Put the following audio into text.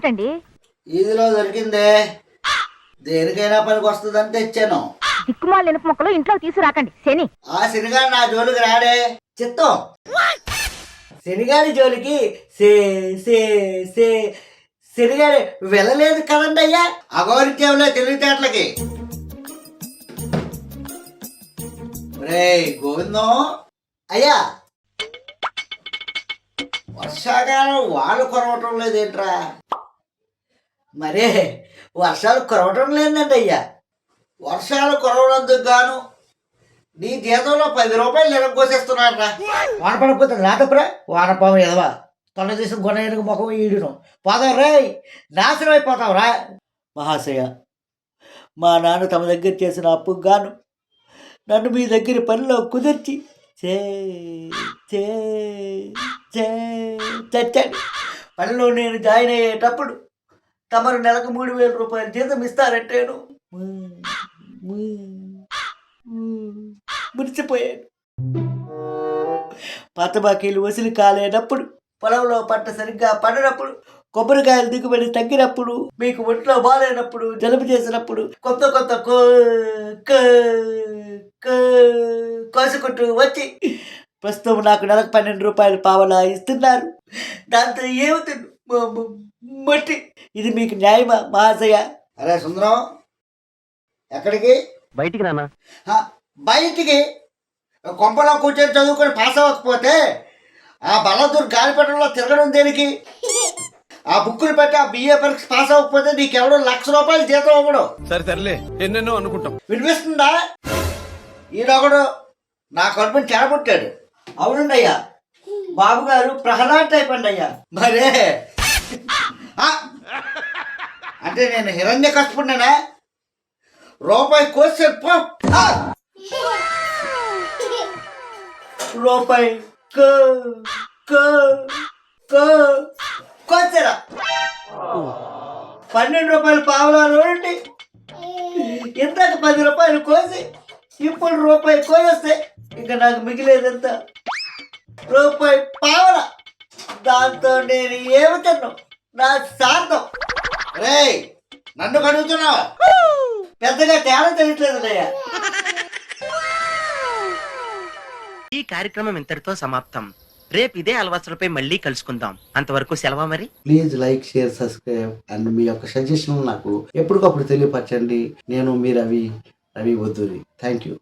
ఏమిటండి? ఈదిలో దొరికిందే, దేనికైనా పనికి వస్తుందని తెచ్చాను. దిక్కుమాల ఎనుపు మొక్కలు ఇంట్లో తీసుకురాకండి, శని. ఆ శనిగాడు నా జోలికి రాడే చిత్తం. శనిగాడి జోలికి సే సే సే శనిగాడి వెళ్ళలేదు కదండి అయ్యా. అగౌరిత్యంలో తెలివితేటలకి. రే గోవిందం అయ్యా, వర్షాకాలం వాళ్ళు కురవటం లేదేంట్రా? మరే వర్షాలు కురవటం లేదండి అయ్యా. వర్షాలు కురవనందుకు గాను నీ జీతంలో 10 రూపాయలు ఎరగోసేస్తున్నారా. వాన పడిపోతుంది నాటపురా, వానపాము ఎదవా, తొండ తీసిన గొన ఎనుగు ముఖం ఈడును పోదాం రే, నాశనం అయిపోతాం రా. మహాశయ, మా నాన్న తమ దగ్గర చేసిన అప్పుకు గాను నన్ను మీ దగ్గర పనిలో కుదిర్చి చచ్చాడు. పనిలో నేను జాయిన్ అయ్యేటప్పుడు తమరు నెలకు 3,000 రూపాయలు జీతం ఇస్తారంటేను మురిసిపోయాను. పాత బాకీలు వసూలు కాలేనప్పుడు, పొలంలో పంట సరిగ్గా పండినప్పుడు, కొబ్బరికాయలు దిగుబడి తగ్గినప్పుడు, మీకు ఒంట్లో బాగాలేనప్పుడు, జలుబు చేసినప్పుడు కొత్త కొత్త కోసుకుంటూ వచ్చి ప్రస్తుతం నాకు నెలకు 12 రూపాయలు పావలా ఇస్తున్నారు. దాంతో ఏమవుతుంది మట్టి. ఇది మీకు న్యాయమా మహాశయ? అరే సుందరం, ఎక్కడికి? బయటికి నాన్న. బయటికి కొంపలో కూర్చొని చదువుకొని పాస్ అవ్వకపోతే ఆ బలదూర్ గాలిపటంలో తిరగడం దేనికి? ఆ బుక్కులు పెట్టి ఆ బిఏ పరీక్ష పాస్ అవ్వకపోతే నీకెవడో 1,00,000 రూపాయలు జీతం అవ్వడం. సరే ఎన్నెన్నో అనుకుంటాం. వినిపిస్తుందా? ఈడొకడు నా కడుపుని చెడబుట్టాడు. అవునండి అయ్యా, బాబు గారు ప్రహ్లాద్ టైప్ అండి అయ్యా. మరే అంటే నేను హిరణ్య కష్పుడినా? రూపాయి కోసారు పో, రూపాయి కోసారా? 12 రూపాయలు పావలా రోడ్డి, ఇంతకు 10 రూపాయలు కోసి ఇప్పుడు రూపాయి కోసేస్తే ఇంకా నాకు మిగిలేదంతా రూపాయి పావల. దాంతో నేను ఏమి తిన్నాను? నా శాంతం. రే నన్ను కడుగుతున్నావా? పెద్దగా తేడా తెలియట్లేదులయ్యా. ఈ కార్యక్రమం ఇంతటితో సమాప్తం. రేపు ఇదే అలవాట్లపై మళ్ళీ కలుసుకుందాం. అంతవరకు సెలవా మరి. Please like, share, subscribe and మీ యొక్క సజెషన్ నాకు ఎప్పటికప్పుడు తెలియపరచండి. నేను మీ రవి వద్దూరి. Thank you.